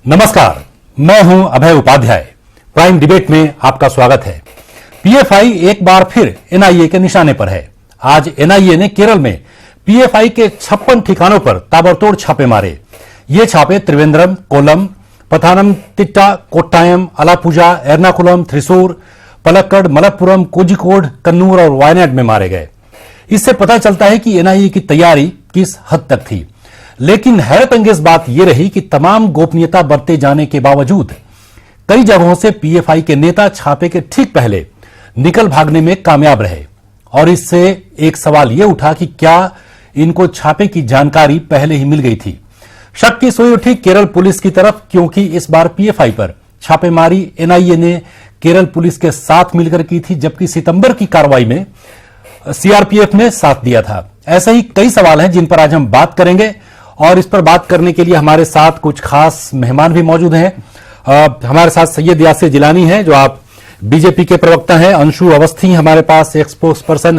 नमस्कार, मैं हूं अभय उपाध्याय। प्राइम डिबेट में आपका स्वागत है। पीएफआई एक बार फिर एनआईए के निशाने पर है। आज एनआईए ने केरल में पीएफआई के 56 ठिकानों पर ताबड़तोड़ छापे मारे। ये छापे त्रिवेंद्रम, कोल्लम, पथानमथिट्टा, कोट्टायम, अलापुझा, एर्नाकुलम, थ्रिसूर, पलक्कड़, मलप्पुरम, कोझिकोड, कन्नूर और वायनाड में मारे गए। इससे पता चलता है कि एनआईए की तैयारी किस हद तक थी। लेकिन हैरतअंगेज बात यह रही कि तमाम गोपनीयता बरते जाने के बावजूद कई जगहों से पीएफआई के नेता छापे के ठीक पहले निकल भागने में कामयाब रहे। और इससे एक सवाल यह उठा कि क्या इनको छापे की जानकारी पहले ही मिल गई थी। शक की सुई उठी केरल पुलिस की तरफ, क्योंकि इस बार पीएफआई पर छापेमारी एनआईए ने केरल पुलिस के साथ मिलकर की थी, जबकि सितंबर की कार्रवाई में सीआरपीएफ ने साथ दिया था। ऐसे ही कई सवाल हैं जिन पर आज हम बात करेंगे और इस पर बात करने के लिए हमारे साथ कुछ खास मेहमान भी मौजूद हैं। हमारे साथ सैयद यासिर जिलानी हैं, जो आप बीजेपी के प्रवक्ता हैं। अंशु अवस्थी हमारे पास एक्सपोक्स पर्सन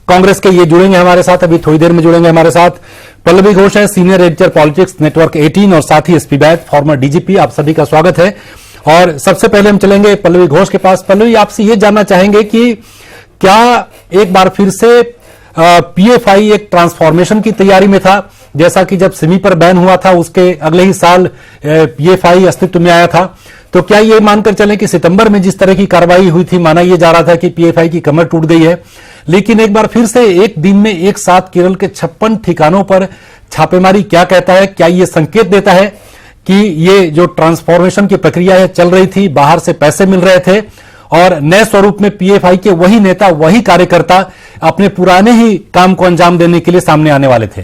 कांग्रेस के, ये जुड़ेंगे हमारे साथ, अभी थोड़ी देर में जुड़ेंगे हमारे साथ। पल्लवी घोष है, सीनियर एडिटर पॉलिटिक्स नेटवर्क 18 और साथ ही एसपी बैद, फॉर्मर डीजीपी। आप सभी का स्वागत है। और सबसे पहले हम चलेंगे पल्लवी घोष के पास। पल्लवी, आपसे ये जानना चाहेंगे कि क्या एक बार फिर से पीएफआई एक ट्रांसफॉर्मेशन की तैयारी में था, जैसा कि जब सिमी पर बैन हुआ था उसके अगले ही साल पीएफआई अस्तित्व में आया था। तो क्या ये मानकर चलें कि सितंबर में जिस तरह की कार्रवाई हुई थी, माना यह जा रहा था कि पीएफआई की कमर टूट गई है, लेकिन एक बार फिर से एक दिन में एक साथ केरल के 56 ठिकानों पर छापेमारी क्या कहता है? क्या ये संकेत देता है कि ये जो ट्रांसफॉर्मेशन की प्रक्रिया है चल रही थी, बाहर से पैसे मिल रहे थे और नए स्वरूप में पीएफआई के वही नेता, वही कार्यकर्ता अपने पुराने ही काम को अंजाम देने के लिए सामने आने वाले थे?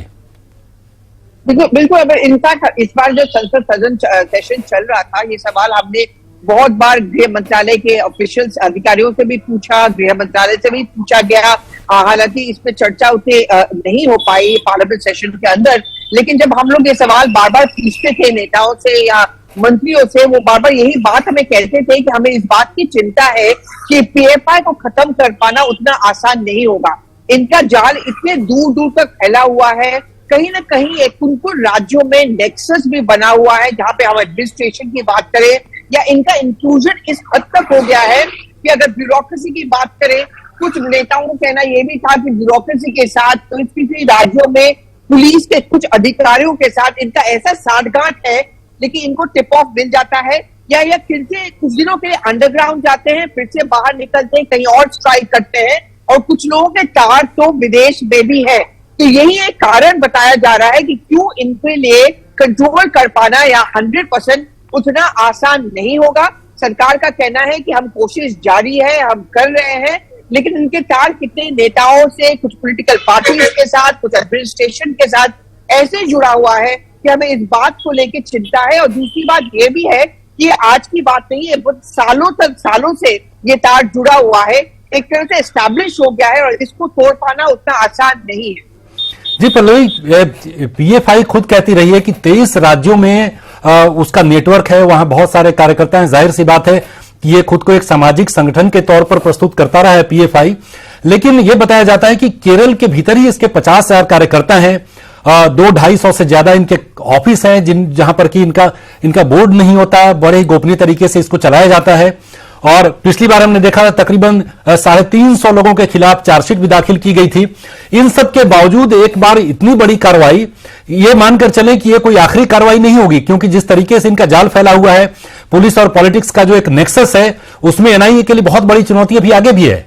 बिल्कुल। इनफैक्ट इस बार जो संसद सदन सेशन चल रहा था, ये सवाल हमने बहुत बार गृह मंत्रालय के ऑफिशियल्स अधिकारियों से भी पूछा, गृह मंत्रालय से भी पूछा गया। हालांकि इस पे चर्चा उतनी नहीं हो पाई पार्लियामेंट सेशन के अंदर। लेकिन जब हम लोग ये सवाल बार बार पूछते थे नेताओं से या मंत्रियों से, वो बार बार यही बात हमें कहते थे कि हमें इस बात की चिंता है कि पीएफआई को खत्म कर पाना उतना आसान नहीं होगा। इनका जाल इतने दूर दूर तक फैला हुआ है, कहीं ना कहीं एक कुछ राज्यों में नेक्सस भी बना हुआ है, जहां पे हम एडमिनिस्ट्रेशन की बात करें या इनका इंक्लूजन इस हद तक हो गया है कि अगर ब्यूरोक्रेसी की बात करें, कुछ नेताओं का कहना यह भी था कि ब्यूरोक्रेसी के साथ किसी राज्यों में पुलिस के कुछ अधिकारियों के साथ इनका ऐसा साठगांठ है, लेकिन इनको टिप ऑफ मिल जाता है या फिर से कुछ दिनों के लिए अंडरग्राउंड जाते हैं, फिर से बाहर निकलते हैं, कहीं और स्ट्राइक करते हैं। और कुछ लोगों के तार तो विदेश में भी है। तो यही एक कारण बताया जा रहा है कि क्यों इनके लिए कंट्रोल कर पाना या 100% उतना आसान नहीं होगा। सरकार का कहना है कि हम कोशिश जारी है, हम कर रहे हैं, लेकिन इनके तार कितने नेताओं से, कुछ पॉलिटिकल पार्टीज के साथ, कुछ एडमिनिस्ट्रेशन के साथ ऐसे जुड़ा हुआ है कि हमें इस बात को लेकर चिंता है। और दूसरी बात यह भी है कि ये आज की बात नहीं है, बहुत सालों से ये तार जुड़ा हुआ है, एक तरह से एस्टैब्लिश हो गया है और इसको तोड़ पाना उतना आसान नहीं है। जी पल्लवी, पीएफआई खुद कहती रही है कि 23 राज्यों में उसका नेटवर्क है, वहां बहुत सारे कार्यकर्ता हैं। जाहिर सी बात है कि ये खुद को एक सामाजिक संगठन के तौर पर प्रस्तुत करता रहा है पीएफआई। लेकिन यह बताया जाता है कि केरल के भीतर ही इसके 50,000 कार्यकर्ता हैं, 200-250 से ज्यादा इनके ऑफिस हैं जहां पर कि इनका बोर्ड नहीं होता, बड़े ही गोपनीय तरीके से इसको चलाया जाता है। और पिछली बार हमने देखा था तकरीबन 350 लोगों के खिलाफ चार्जशीट भी दाखिल की गई थी। इन सब के बावजूद एक बार इतनी बड़ी कार्रवाई, ये मानकर चलें कि ये कोई आखिरी कार्रवाई नहीं होगी, क्योंकि जिस तरीके से इनका जाल फैला हुआ है, पुलिस और पॉलिटिक्स का जो एक नेक्सस है, उसमें एनआईए के लिए बहुत बड़ी चुनौती अभी आगे भी है।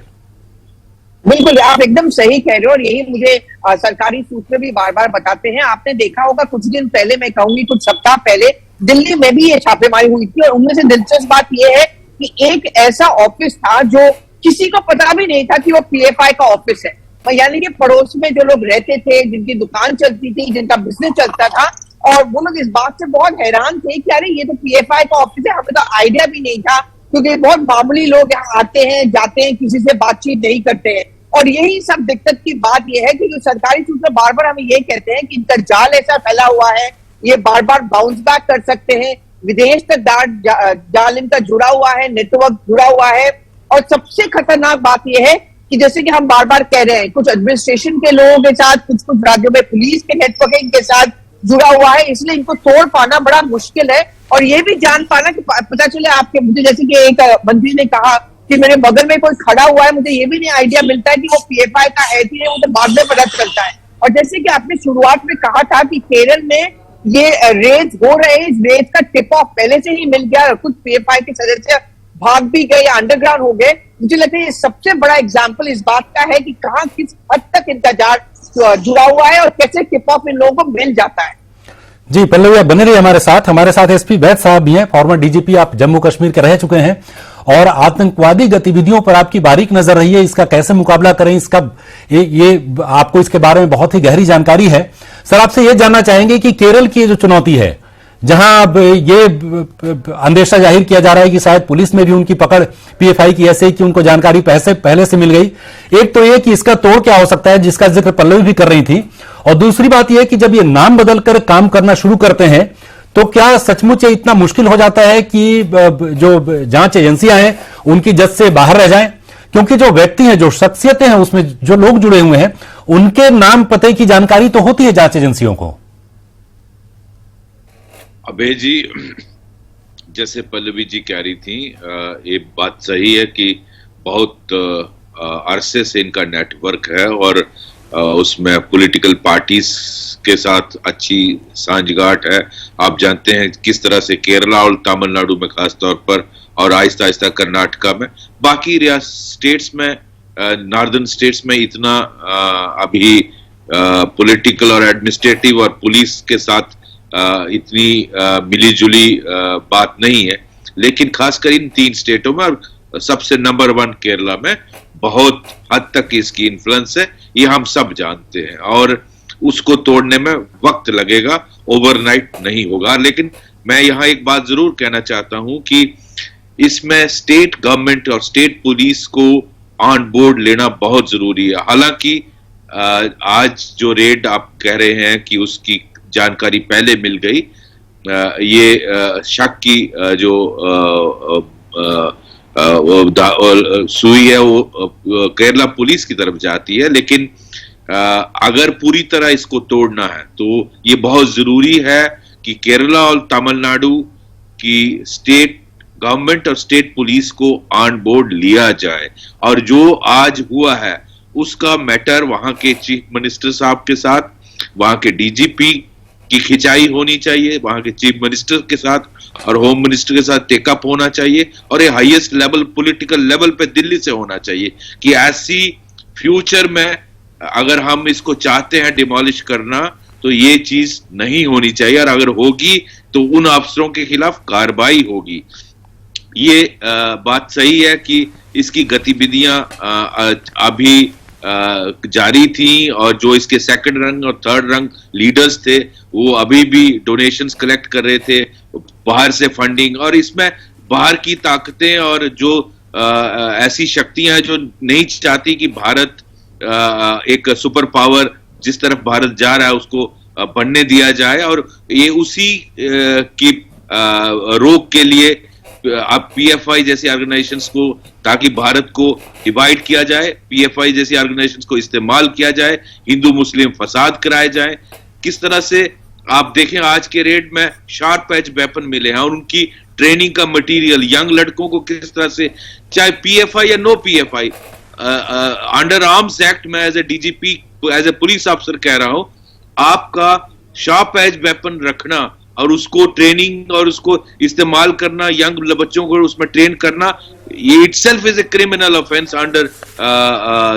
बिल्कुल, आप एकदम सही कह रहे हो और यही मुझे सरकारी सूत्र भी बार बार बताते हैं। आपने देखा होगा कुछ दिन पहले, मैं कहूंगी कुछ सप्ताह पहले, दिल्ली में भी ये छापेमारी हुई थी। और उनमें से दिलचस्प बात यह है कि एक ऐसा ऑफिस था जो किसी को पता भी नहीं था कि वो पीएफआई का ऑफिस है। यानी कि पड़ोस में जो लोग रहते थे, जिनकी दुकान चलती थी, जिनका बिजनेस चलता था, और वो लोग इस बात से बहुत हैरान थे कि अरे ये तो पीएफआई का ऑफिस है, हमें तो आइडिया भी नहीं था, क्योंकि बहुत मामूली लोग यहाँ आते हैं, जाते हैं, किसी से बातचीत नहीं करते हैं। और यही सब दिक्कत की बात यह है कि जो सरकारी सूत्र बार बार हमें ये कहते हैं कि इनका जाल ऐसा फैला हुआ है, ये बार बार बाउंस बैक कर सकते हैं, विदेश तक जाल इनका जुड़ा हुआ है, नेटवर्क जुड़ा हुआ है। और सबसे खतरनाक बात यह है कि जैसे कि हम बार बार कह रहे हैं, कुछ एडमिनिस्ट्रेशन के लोगों के साथ, कुछ राज्यों में पुलिस के नेटवर्किंग के साथ जुड़ा हुआ है, इसलिए इनको तोड़ पाना बड़ा मुश्किल है। और ये भी जान पाना कि पता चले आपके, मुझे जैसे कि एक मंत्री ने कहा कि मेरे बगल में कोई खड़ा हुआ है, मुझे ये भी नहीं आइडिया मिलता है कि वो पीएफआई का है कि नहीं, वो तो बाद में पता चलता है। और जैसे कि आपने शुरुआत में कहा था कि केरल में ये रेज हो रहे हैं, इस रेज का टिप ऑफ पहले से ही मिल गया, कुछ पीएफआई के सदस्य भाग भी गए, अंडरग्राउंड हो गए। मुझे लगता है ये सबसे बड़ा एग्जाम्पल इस बात का है कि कहां किस हद तक इनका जाल जुड़ा हुआ है और कैसे टिप ऑफ इन लोगों को मिल जाता है। जी पल्लवी, आप बने रहिए हमारे साथ एसपी वैद साहब भी हैं, फॉर्मर डीजीपी, आप जम्मू कश्मीर के रह चुके हैं और आतंकवादी गतिविधियों पर आपकी बारीक नजर रही है, इसका कैसे मुकाबला करें, इसका ये आपको इसके बारे में बहुत ही गहरी जानकारी है। सर, आपसे ये जानना चाहेंगे कि केरल की जो चुनौती है, जहां अब ये अंदेशा जाहिर किया जा रहा है कि शायद पुलिस में भी उनकी पकड़ पीएफआई की ऐसे कि उनको जानकारी पहले से मिल गई। एक तो ये कि इसका तोड़ क्या हो सकता है, जिसका जिक्र पल्लवी भी कर रही थी, और दूसरी बात यह कि जब ये नाम बदलकर काम करना शुरू करते हैं तो क्या सचमुच ये इतना मुश्किल हो जाता है कि जो जांच एजेंसियां हैं उनकी जज से बाहर रह जाएं? क्योंकि जो व्यक्ति हैं, जो शख्सियतें हैं, उसमें जो लोग जुड़े हुए हैं, उनके नाम पते की जानकारी तो होती है जांच एजेंसियों को। अभय जी, जैसे पल्लवी जी कह रही थी, ये बात सही है कि बहुत अरसे से इनका नेटवर्क है और उसमें पॉलिटिकल पार्टीज के साथ अच्छी सांठगांठ है। आप जानते हैं किस तरह से केरला और तमिलनाडु में खास तौर पर, और आहिस्ता आहिस्ता कर्नाटका में, बाकी स्टेट्स में, नॉर्दर्न स्टेट्स में इतना अभी पॉलिटिकल और एडमिनिस्ट्रेटिव और पुलिस के साथ इतनी मिलीजुली बात नहीं है। लेकिन खासकर इन 3 स्टेटों में और सबसे नंबर 1 केरला में बहुत हद तक इसकी इन्फ्लुएंस है, ये हम सब जानते हैं, और उसको तोड़ने में वक्त लगेगा, ओवरनाइट नहीं होगा। लेकिन मैं यहां एक बात जरूर कहना चाहता हूं कि इसमें स्टेट गवर्नमेंट और स्टेट पुलिस को ऑन बोर्ड लेना बहुत जरूरी है। हालांकि आज जो रेड आप कह रहे हैं कि उसकी जानकारी पहले मिल गई, ये शक की जो सुई है वो केरला पुलिस की तरफ जाती है। लेकिन अगर पूरी तरह इसको तोड़ना है तो ये बहुत जरूरी है कि केरला और तमिलनाडु की स्टेट गवर्नमेंट और स्टेट पुलिस को ऑन बोर्ड लिया जाए, और जो आज हुआ है उसका मैटर वहां के चीफ मिनिस्टर साहब के साथ, वहां के डीजीपी की खिंचाई होनी चाहिए, वहां के चीफ मिनिस्टर के साथ और होम मिनिस्टर के साथ टेकअप होना चाहिए, और ये हाईएस्ट लेवल पॉलिटिकल लेवल पे दिल्ली से होना चाहिए कि ऐसी फ्यूचर में अगर हम इसको चाहते हैं डिमोलिश करना तो ये चीज नहीं होनी चाहिए, और अगर होगी तो उन अफसरों के खिलाफ कार्रवाई होगी। ये बात सही है कि इसकी गतिविधियां अभी जारी थी, और जो इसके सेकंड रंग और थर्ड रंग लीडर्स थे वो अभी भी डोनेशंस कलेक्ट कर रहे थे, बाहर से फंडिंग, और इसमें बाहर की ताकतें और जो ऐसी शक्तियां हैं जो नहीं चाहती कि भारत एक सुपर पावर जिस तरफ भारत जा रहा है उसको बनने दिया जाए, और ये उसी की रोक के लिए आप पीएफआई जैसी ऑर्गेनाइजेशंस को, ताकि भारत को डिवाइड किया जाए, पीएफआई जैसी ऑर्गेनाइजेशंस को इस्तेमाल किया जाए, हिंदू मुस्लिम फसाद कराए जाए। किस तरह से आप देखें आज के रेड में शार्प एज वेपन मिले हैं, और उनकी ट्रेनिंग का मटेरियल यंग लड़कों को किस तरह से, चाहे पीएफआई या no PFI, under arms act में as a DGP, as a police officer कह रहा हूं, आपका शार्प एज वेपन रखना और उसको ट्रेनिंग और उसको इस्तेमाल करना, यंग बच्चों को उसमें ट्रेन करना, ये itself is a criminal offence under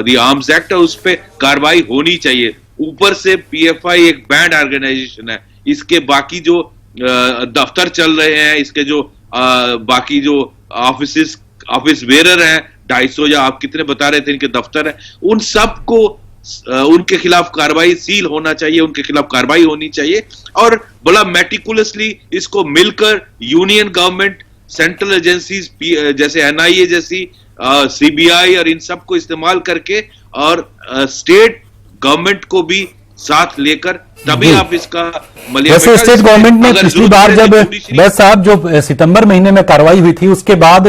the arms act, और उस पर कार्रवाई होनी चाहिए। ऊपर से पीएफआई एक बैंड ऑर्गेनाइजेशन है, इसके बाकी जो दफ्तर चल रहे हैं, इसके जो बाकी जो ऑफिस वेयर हैं, 250 या आप कितने बता रहे थे इनके दफ्तर है, उन सबको उनके खिलाफ कार्रवाई, सील होना चाहिए, उनके खिलाफ कार्रवाई होनी चाहिए, और बड़ा मेटिकुलसली इसको मिलकर यूनियन गवर्नमेंट, सेंट्रल एजेंसीज जैसे एनआईए जैसी, सीबीआई और इन सब को इस्तेमाल करके, और स्टेट गवर्नमेंट को भी साथ लेकर तभी आप इसका वैसे स्टेट गवर्नमेंट ने पिछली बार जब वैसे साहब जो सितंबर महीने में कार्रवाई हुई थी उसके बाद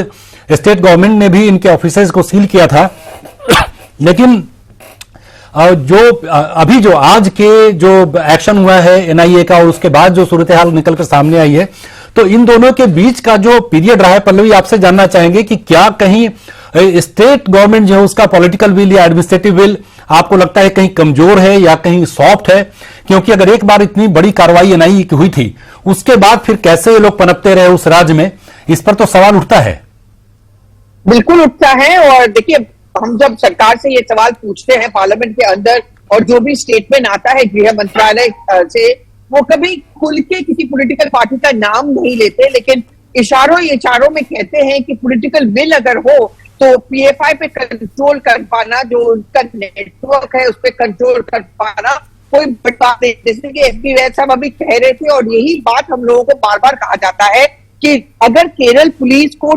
स्टेट गवर्नमेंट ने भी इनके ऑफिसर्स को सील किया था, लेकिन अभी जो आज के जो एक्शन हुआ है एनआईए का और उसके बाद जो सूरत हाल निकलकर सामने आई है, तो इन दोनों के बीच का जो पीरियड रहा है, पल्लवी आपसे जानना चाहेंगे कि क्या कहीं स्टेट गवर्नमेंट जो है उसका पॉलिटिकल विल या एडमिनिस्ट्रेटिव विल आपको लगता है कहीं कमजोर है या कहीं सॉफ्ट है? क्योंकि अगर एक बार इतनी बड़ी कार्रवाई एनआईए की हुई थी, उसके बाद फिर कैसे ये लोग पनपते रहे उस राज्य में, इस पर तो सवाल उठता है। बिल्कुल उठता है। और देखिए, हम जब सरकार से ये सवाल पूछते हैं पार्लियामेंट के अंदर और जो भी स्टेटमेंट आता है गृह मंत्रालय से, वो कभी खुल के किसी पॉलिटिकल पार्टी का नाम नहीं लेते, लेकिन इशारों में कहते हैं कि पॉलिटिकल विल अगर हो तो पीएफआई पे कंट्रोल कर पाना, जो उनका नेटवर्क है उस पर कंट्रोल कर पाना कोई बड़ी बात नहीं। जैसे कि एफपी वैद साहब अभी कह रहे थे, और यही बात हम लोगों को बार बार कहा जाता है कि अगर केरल पुलिस को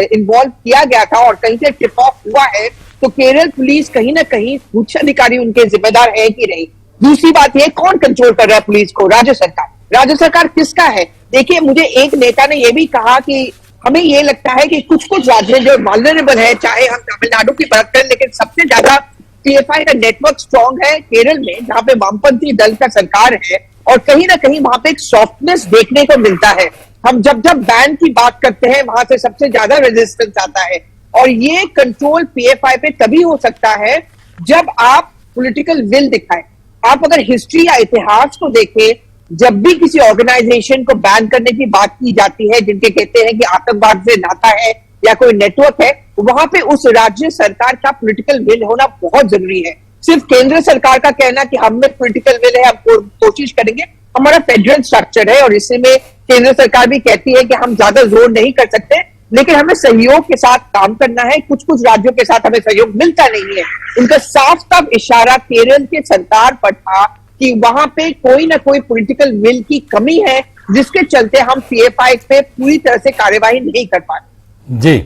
इन्वॉल्व किया गया था और कहीं से टिप ऑफ हुआ है, तो केरल पुलिस कहीं ना कहीं उच्च अधिकारी उनके जिम्मेदार है कि नहीं। दूसरी बात यह, कौन कंट्रोल कर रहा है पुलिस को? राज्य सरकार। राज्य सरकार किसका है? देखिए, मुझे एक नेता ने यह भी कहा कि हमें ये लगता है कि कुछ राज्य जो वल्नरेबल है, चाहे हम तमिलनाडु की बात करें, लेकिन सबसे ज्यादा पीएफआई का नेटवर्क स्ट्रॉन्ग है केरल में, जहां पे वामपंथी दल का सरकार है, और कहीं ना कहीं वहां पे एक सॉफ्टनेस देखने को मिलता है। हम जब बैन की बात करते हैं, वहां से सबसे ज्यादा रेजिस्टेंस आता है। और ये कंट्रोल पीएफआई पे तभी हो सकता है जब आप पॉलिटिकल विल दिखाएं। आप अगर हिस्ट्री या इतिहास को देखें, जब भी किसी ऑर्गेनाइजेशन को बैन करने की बात की जाती है, जिनके कहते हैं कि आतंकवाद से नाता है या कोई नेटवर्क है, वहां पे उस राज्य सरकार का पॉलिटिकल विल होना बहुत जरूरी है। सिर्फ केंद्र सरकार का कहना कि हम में पॉलिटिकल विल है, हम कोशिश करेंगे, हमारा फेडरल स्ट्रक्चर है और इसी में केंद्र सरकार भी कहती है कि हम ज्यादा जोर नहीं कर सकते, लेकिन हमें सहयोग के साथ काम करना है। कुछ राज्यों के साथ हमें सहयोग मिलता नहीं है। उनका साफ साफ इशारा केरल के सरकार पर था कि वहां पे कोई ना कोई पॉलिटिकल विल की कमी है, जिसके चलते हम पीएफआई पे पूरी तरह से कार्यवाही नहीं कर पाते। जी,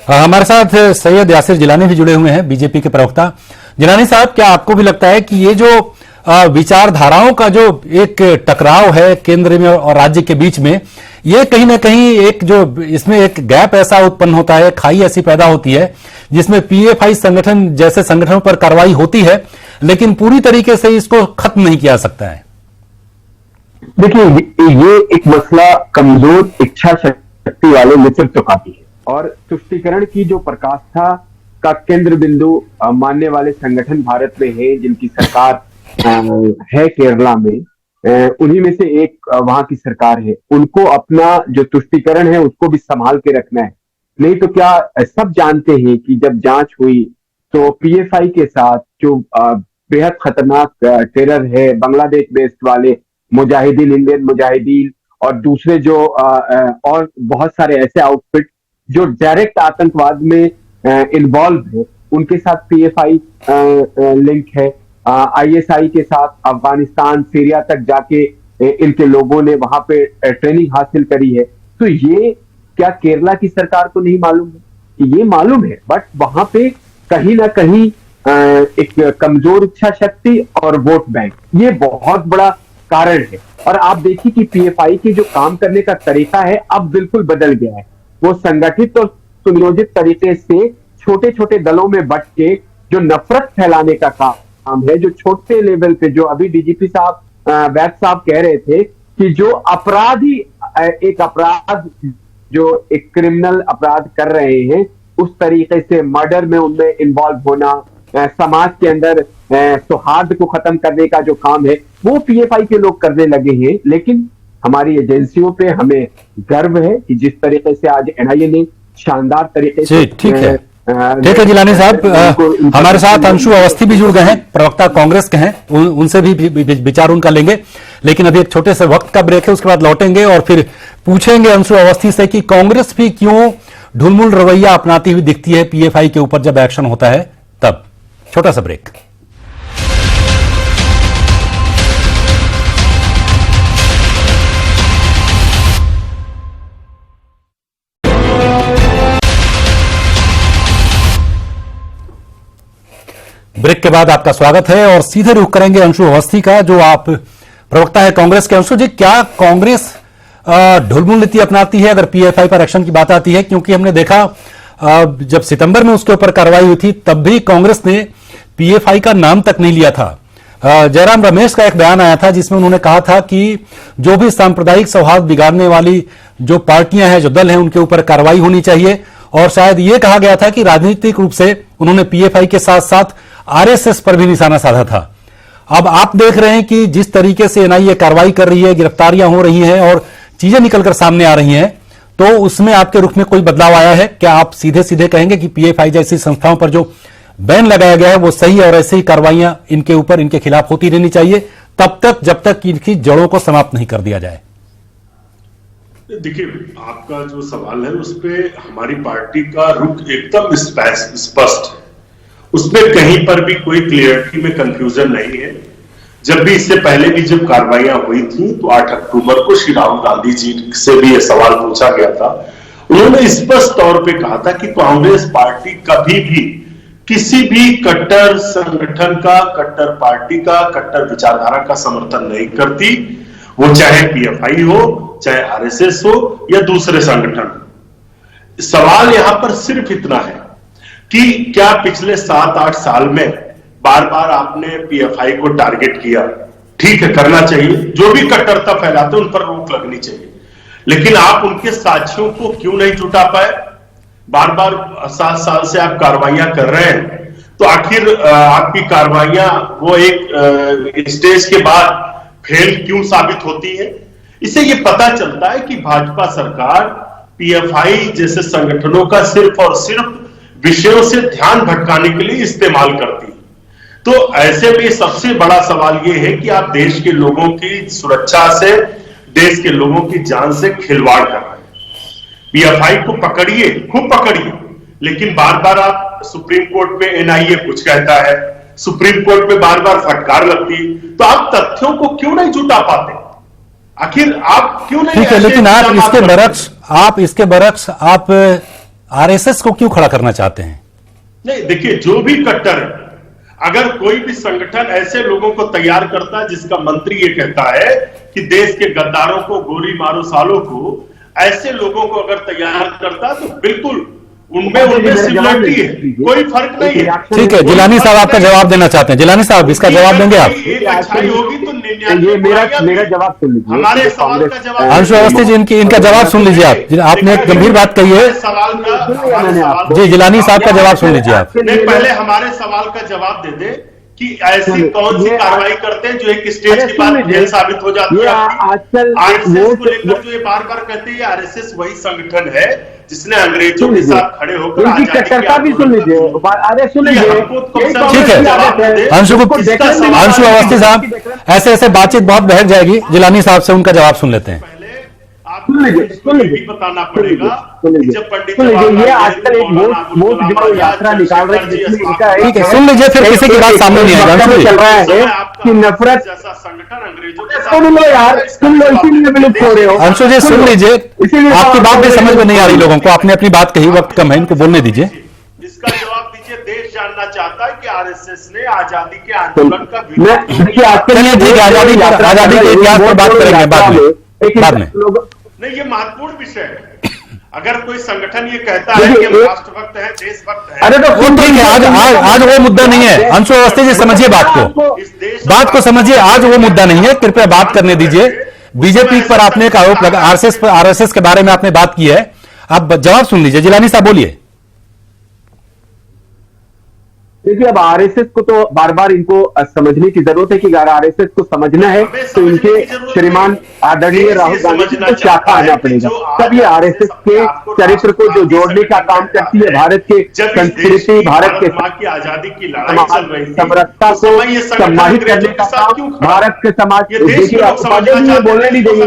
हमारे साथ सैयद यासिर जिलानी भी जुड़े हुए हैं, बीजेपी के प्रवक्ता। जिलानी साहब, क्या आपको भी लगता है कि ये जो विचारधाराओं का जो एक टकराव है केंद्र में और राज्य के बीच में, ये कहीं ना कहीं एक जो इसमें एक गैप ऐसा उत्पन्न होता है, खाई ऐसी पैदा होती है, जिसमें पीएफआई संगठन जैसे संगठनों पर कार्रवाई होती है, लेकिन पूरी तरीके से इसको खत्म नहीं किया सकता है? देखिए, ये एक मसला कमजोर इच्छा शक्ति वाले नेतृत्व का भी है, और तुष्टीकरण की जो पराकाष्ठा का केंद्र बिंदु मानने वाले संगठन भारत में है, जिनकी सरकार है केरला में, उन्हीं में से एक वहां की सरकार है। उनको अपना जो तुष्टीकरण है उसको भी संभाल के रखना है। नहीं तो क्या सब जानते हैं कि जब जांच हुई तो पीएफआई के साथ जो बेहद खतरनाक टेरर है, बांग्लादेश बेस्ड वाले मुजाहिदीन, इंडियन मुजाहिदीन और दूसरे जो और बहुत सारे ऐसे आउटफिट जो डायरेक्ट आतंकवाद में इन्वॉल्व है, उनके साथ पीएफआई लिंक है। आईएसआई के साथ अफगानिस्तान, सीरिया तक जाके इनके लोगों ने वहां पे ट्रेनिंग हासिल करी है। तो ये क्या केरला की सरकार को नहीं मालूम है? ये मालूम है, बट वहां पे कहीं ना कहीं एक कमजोर इच्छा शक्ति और वोट बैंक, ये बहुत बड़ा कारण है। और आप देखिए कि पीएफआई के जो काम करने का तरीका है अब बिल्कुल बदल गया है। वो संगठित और सुनियोजित तरीके से छोटे छोटे दलों में बंट के जो नफरत फैलाने का काम है, जो छोटे लेवल पे, जो अभी डीजीपी साहब वैद साहब कह रहे थे कि जो अपराधी एक अपराध, जो एक क्रिमिनल अपराध कर रहे हैं, उस तरीके से मर्डर में उनमें इन्वॉल्व होना, समाज के अंदर सौहार्द को खत्म करने का जो काम है, वो पीएफआई के लोग करने लगे हैं। लेकिन हमारी एजेंसियों पे हमें गर्व है कि जिस तरीके से आज एनआईए ने शानदार तरीके से ठीक है जिलानी साहब, हमारे साथ अंशु अवस्थी भी जुड़ गए हैं, प्रवक्ता कांग्रेस के हैं, उनसे भी विचार उनका लेंगे। लेकिन अभी एक छोटे से वक्त का ब्रेक है, उसके बाद लौटेंगे और फिर पूछेंगे अंशु अवस्थी से कि कांग्रेस भी क्यों ढुलमुल रवैया अपनाती हुई दिखती है पीएफआई के ऊपर जब एक्शन होता है तब। छोटा सा ब्रेक। ब्रेक के बाद आपका स्वागत है और सीधे रुख करेंगे अंशु अवस्थी का, जो आप प्रवक्ता है कांग्रेस के। अंशु जी, क्या कांग्रेस ढुलमुल नीति अपनाती है अगर पीएफआई पर एक्शन की बात आती है? क्योंकि हमने देखा जब सितंबर में उसके ऊपर कार्रवाई हुई थी, तब भी कांग्रेस ने पीएफआई का नाम तक नहीं लिया था। जयराम रमेश का एक बयान आया था जिसमें उन्होंने कहा था कि जो भी सांप्रदायिक सौहार्द बिगाड़ने वाली जो पार्टियां हैं, जो दल हैं, उनके ऊपर कार्रवाई होनी चाहिए। और शायद ये कहा गया था कि राजनीतिक रूप से उन्होंने पीएफआई के साथ साथ आरएसएस पर भी निशाना साधा था। अब आप देख रहे हैं कि जिस तरीके से एनआईए कार्रवाई कर रही है, गिरफ्तारियां हो रही हैं और चीजें निकलकर सामने आ रही हैं, तो उसमें आपके रुख में कोई बदलाव आया है क्या? आप सीधे सीधे कहेंगे कि पीएफआई जैसी संस्थाओं पर जो बैन लगाया गया है वो सही है और ऐसे ही कार्रवाइयां इनके ऊपर, इनके खिलाफ होती रहनी चाहिए तब तक जब तक इनकी जड़ों को समाप्त नहीं कर दिया जाए? देखिए, आपका जो सवाल है उस पे हमारी पार्टी का रुख एकदम स्पष्ट है। उसमें कहीं पर भी कोई क्लियरिटी में कंफ्यूजन नहीं है। जब भी इससे पहले भी जब कार्रवाइयां हुई थी तो 8 अक्टूबर को श्री राहुल गांधी जी से भी यह सवाल पूछा गया था। उन्होंने स्पष्ट तौर पे कहा था कि कांग्रेस पार्टी कभी भी किसी भी कट्टर संगठन का, कट्टर पार्टी का, कट्टर विचारधारा का समर्थन नहीं करती, वो चाहे पीएफआई हो, चाहे आरएसएस हो या दूसरे संगठन। सवाल यहां पर सिर्फ इतना है कि क्या पिछले 7-8 साल में बार बार आपने पीएफआई को टारगेट किया? ठीक है, करना चाहिए। जो भी कट्टरता फैलाते उन पर रोक लगनी चाहिए, लेकिन आप उनके साथियों को क्यों नहीं जुटा पाए? बार बार 7 साल से आप कार्रवाइयां कर रहे हैं, तो आखिर आपकी कार्रवाइयां वो एक स्टेज के बाद फेल क्यों साबित होती है? इससे ये पता चलता है कि भाजपा सरकार पीएफआई जैसे संगठनों का सिर्फ और सिर्फ विषयों से ध्यान भटकाने के लिए इस्तेमाल करती है। तो ऐसे में सबसे बड़ा सवाल यह है कि आप देश के लोगों की सुरक्षा से, देश के लोगों की जान से खिलवाड़ कर रहे हैं। पीएफआई को पकड़िए, खूब पकड़िए, लेकिन बार बार आप सुप्रीम कोर्ट में एनआईए कुछ कहता है, सुप्रीम कोर्ट में बार बार फटकार लगती, तो आप तथ्यों को क्यों नहीं जुटा पाते? आखिर आप क्यों नहीं? ठीक है, लेकिन आप इसके बरक्स आप आरएसएस को क्यों खड़ा करना चाहते हैं? नहीं, देखिए, जो भी कट्टर है, अगर कोई भी संगठन ऐसे लोगों को तैयार करता है जिसका मंत्री ये कहता है कि देश के गद्दारों को गोली मारो सालों को, ऐसे लोगों को अगर तैयार करता तो बिल्कुल उनमें सिमिलरिटी है, कोई फर्क नहीं है। ठीक है, जिलानी साहब आपका जवाब देना चाहते हैं। जिलानी साहब, इसका जवाब देंगे आप? एक अच्छाई होगी तो ये मेरा जवाब सुन लीजिए। हमारे सवाल का जवाब अंशु अवस्थी जी, इनका जवाब सुन लीजिए आप। आपने एक गंभीर बात कही है सवाल का जी। जिलानी साहब का जवाब सुन लीजिए आप। नहीं, पहले हमारे सवाल का जवाब दे दे कि ऐसी कौन सी कार्रवाई करते हैं जो एक स्टेज के बाद फेल साबित हो जाती है। आरएसएस को लेकर जो ये बार बार कहते हैं, आरएसएस वही संगठन है जिसने अंग्रेजों के साथ खड़े होकर भी सुन लीजिए। अरे सुन लीजिए, ठीक है, अंशु अवस्थी साहब, ऐसे ऐसे बातचीत बहुत बहक जाएगी। जिलानी साहब से उनका जवाब सुन लेते हैं। सुन लीजिए, बताना पड़ेगा जब पंडित ये आजकल एक वोट जोड़ो यात्रा निकाल रहे हैं। ठीक है, सुन लीजिए, फिर किसी की बात सामने नहीं आएगा। चल रहा है कि नफरत जैसा संगठन अंग्रेजों के सुन लो यार, सुन लो, इसीलिए विलुप्त हो रहे हो। अंशु जी सुन लीजिए, आपकी बात भी समझ में नहीं आ रही लोगों को। आपने अपनी बात कही, वक्त कम है, इनको बोलने दीजिए। इसका जवाब दीजिए। देश जानना चाहता है कि आरएसएस ने आजादी के आंदोलन का चलिए ठीक है, आजादी के इतिहास पर बात करेंगे बाद में। नहीं, ये महत्वपूर्ण विषय है। अगर कोई संगठन ये कहता है कि हम राष्ट्रभक्त है, देशभक्त है, अरे तो ठीक है, आज वो मुद्दा नहीं है। अंशु अवस्थी जी समझिए बात को समझिए। आज वो मुद्दा नहीं है, कृपया बात करने दीजिए। बीजेपी पर आपने एक आरोप लगा, आरएसएस के बारे में आपने बात की है, आप जवाब सुन लीजिए। जिलानी साहब बोलिए। देखिए, अब आरएसएस को तो बार बार इनको समझने की जरूरत है कि अगर आरएसएस को समझना है तो इनके श्रीमान आदरणीय राहुल गांधी को शाखा आना पड़ेगा, तब ये आरएसएस के चरित्र को जो जोड़ने का काम करती है, भारत के संस्कृति, भारत के आजादी की लड़ाई चल रही थी, समरसता को सम्मानित करने का काम भारत के समाज। देखिए, बोलने नहीं देंगे,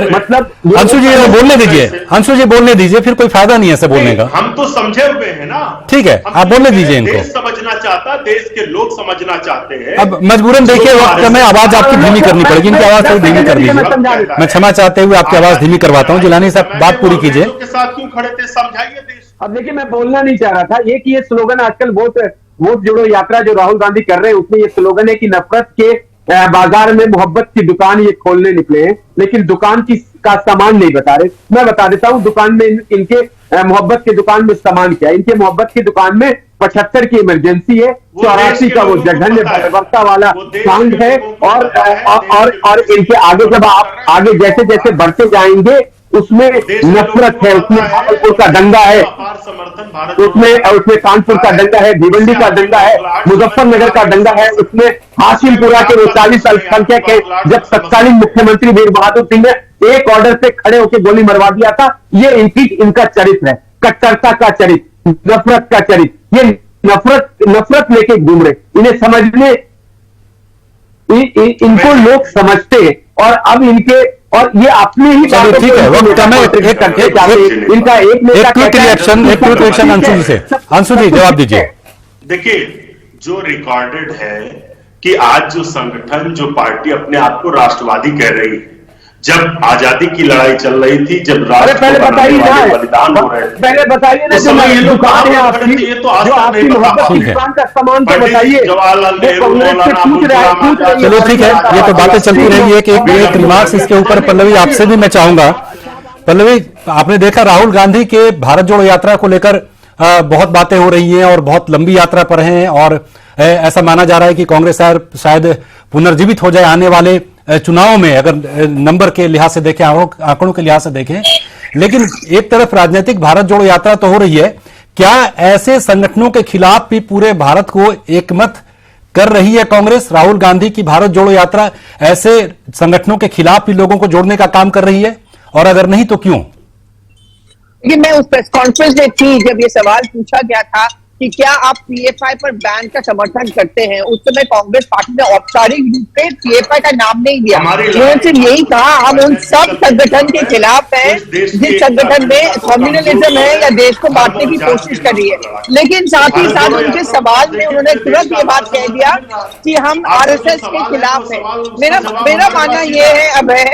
मतलब अंशु जी बोलने दीजिए। अंशु जी बोलने दीजिए, फिर कोई फायदा नहीं है ऐसे बोलने का। हम तो समझे हुए हैं ना। ठीक है, आप बोलने दीजिए इनको। समझना चाहता, देश के लोग समझना चाहते हैं। अब मजबूरन देखिए, वक्त में आवाज आपकी धीमी करनी पड़ेगी। इनकी आवाज थोड़ी धीमी कर दीजिए। मैं क्षमा चाहते हुए आपकी आवाज धीमी करवाता हूं। जिलानी साहब बात पूरी कीजिए। के साथ क्यों खड़े थे, समझाइए देश। अब देखिए, मैं बोलना नहीं चाह रहा था ये कि ये स्लोगन आजकल वोट जोड़ो यात्रा जो राहुल गांधी कर रहे हैं, उसमें ये स्लोगन है कि नफरत के बाजार में मोहब्बत की दुकान ये खोलने निकले हैं, लेकिन दुकान का सामान नहीं बता रहे। मैं बता देता हूं, दुकान में इनके मोहब्बत की दुकान में सामान क्या है। इनके मोहब्बत की दुकान में 75 की इमरजेंसी है, 84 का वो जघन्य बर्बरता वाला कांड है, और इनके आगे जब आप आगे जैसे जैसे बढ़ते जाएंगे उसमें नफरत है, उसमें भागलपुर का दंगा है, उसमें कानपुर का दंगा है, भिवंडी का दंगा है, मुजफ्फरनगर का दंगा है, उसमें हाशिमपुरा के वो 40 अल्पसंख्यक है, जब तत्कालीन मुख्यमंत्री वीर बहादुर सिंह ने एक ऑर्डर से खड़े होकर गोली मरवा दिया था। ये इनका चरित्र है, कट्टरता का चरित्र, नफरत का चरित्र। ये नफरत लेके घूम रहे, इन्हें समझने, इनको लोग समझते हैं और अब इनके, और ये अपनी ही चलिए ठीक है, वक्त कम है। इनका एक क्विक रिएक्शन अंशु जी से। अंशु जी जवाब दीजिए। देखिए, जो रिकॉर्डेड है कि आज जो संगठन, जो पार्टी अपने आप को राष्ट्रवादी कह रही है, जब आजादी की लड़ाई चल रही थी, जब राष्ट्र पहले बताइए ना, बलिदान हो रहे थे, पहले बताइए ना, ये तो दुकान है आपकी, ये तो आज तक नहीं पता। दुकान का सामान तो बताइए। जवाहरलाल नेहरू, चलिए ठीक है, ये तो बातें चलती रहेंगी। एक रिमार्क्स इसके ऊपर पल्लवी आपसे भी मैं चाहूंगा। पल्लवी, आपने देखा राहुल गांधी के भारत जोड़ो यात्रा को लेकर बहुत बातें हो रही हैं और बहुत लंबी यात्रा पर हैं, और ऐसा माना जा रहा है कि कांग्रेस शायद पुनर्जीवित हो जाए आने वाले चुनाव में, अगर नंबर के लिहाज से देखें, आंकड़ों के लिहाज से देखें। लेकिन एक तरफ राजनीतिक भारत जोड़ो यात्रा तो हो रही है, क्या ऐसे संगठनों के खिलाफ भी पूरे भारत को एकमत कर रही है कांग्रेस? राहुल गांधी की भारत जोड़ो यात्रा ऐसे संगठनों के खिलाफ भी लोगों को जोड़ने का काम कर रही है, और अगर नहीं तो क्यों? ये मैं उस प्रेस कॉन्फ्रेंस में थी जब ये सवाल पूछा गया था कि क्या आप पीएफआई पर बैन का समर्थन करते हैं। उस समय कांग्रेस पार्टी ने औपचारिक रूप से पीएफआई का नाम नहीं लिया, उन्होंने सिर्फ यही कहा हम उन सब संगठन के खिलाफ हैं जिस संगठन में कम्युनलिज्म है या देश को बांटने की कोशिश कर रही है। लेकिन साथ ही साथ उनके सवाल में उन्होंने तुरंत ये बात कह दिया कि हम आरएसएस के खिलाफ हैं। मेरा मानना ये है, अब है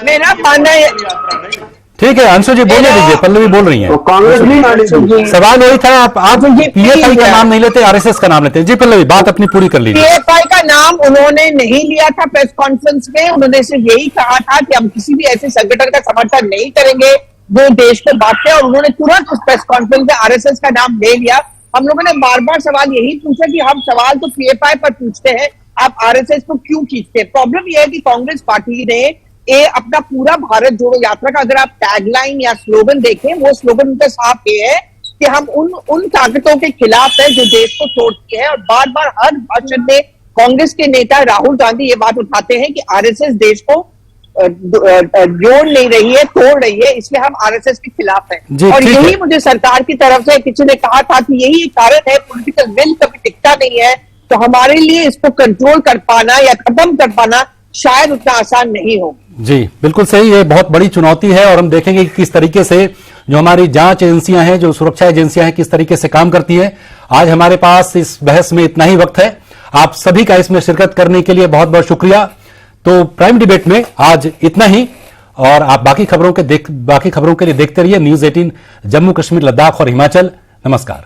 मेरा मानना है। ठीक है अंशु जी, बोलने दीजिए, पल्लवी बोल रही हैं। कांग्रेस नहीं मानी। सवाल वही था, आप पीएफआई का नाम नहीं लेते, आरएसएस का नाम लेते हैं। जी पल्लवी, बात अपनी पूरी कर लीजिए। पीएफआई का नाम उन्होंने नहीं लिया था प्रेस कॉन्फ्रेंस में, उन्होंने सिर्फ यही कहा था कि हम किसी भी ऐसे संगठन का समर्थन नहीं करेंगे जो देश को बांटे, और उन्होंने तुरंत उस प्रेस कॉन्फ्रेंस में आरएसएस का नाम ले लिया। हम लोगों ने बार बार सवाल यही पूछा कि हम सवाल तो पीएफआई पर पूछते हैं, आप आरएसएस को क्यों खींचते हैं। प्रॉब्लम यह है कि कांग्रेस पार्टी ने अपना पूरा भारत जोड़ो यात्रा का अगर आप टैगलाइन या स्लोगन देखें, वो स्लोगन उनका साफ ये है कि हम उन ताकतों के खिलाफ है जो देश को तोड़ती है। और बार बार हर भाषण में कांग्रेस के नेता राहुल गांधी ये बात उठाते हैं कि आरएसएस देश को जोड़ नहीं रही है, तोड़ रही है, इसलिए हम आरएसएस के खिलाफ हैं। और यही मुझे सरकार की तरफ से किसी ने कहा था कि यही एक कारण है, पॉलिटिकल विल कभी टिकता नहीं है, तो हमारे लिए इसको कंट्रोल कर पाना या खत्म कर पाना शायद उतना आसान नहीं हो। जी बिल्कुल सही, ये बहुत बड़ी चुनौती है, और हम देखेंगे कि किस तरीके से जो हमारी जांच एजेंसियां हैं, जो सुरक्षा एजेंसियां हैं, किस तरीके से काम करती हैं। आज हमारे पास इस बहस में इतना ही वक्त है। आप सभी का इसमें शिरकत करने के लिए बहुत बहुत शुक्रिया। तो प्राइम डिबेट में आज इतना ही, और आप बाकी खबरों के लिए देखते रहिए न्यूज़ 18 जम्मू कश्मीर, लद्दाख और हिमाचल। नमस्कार।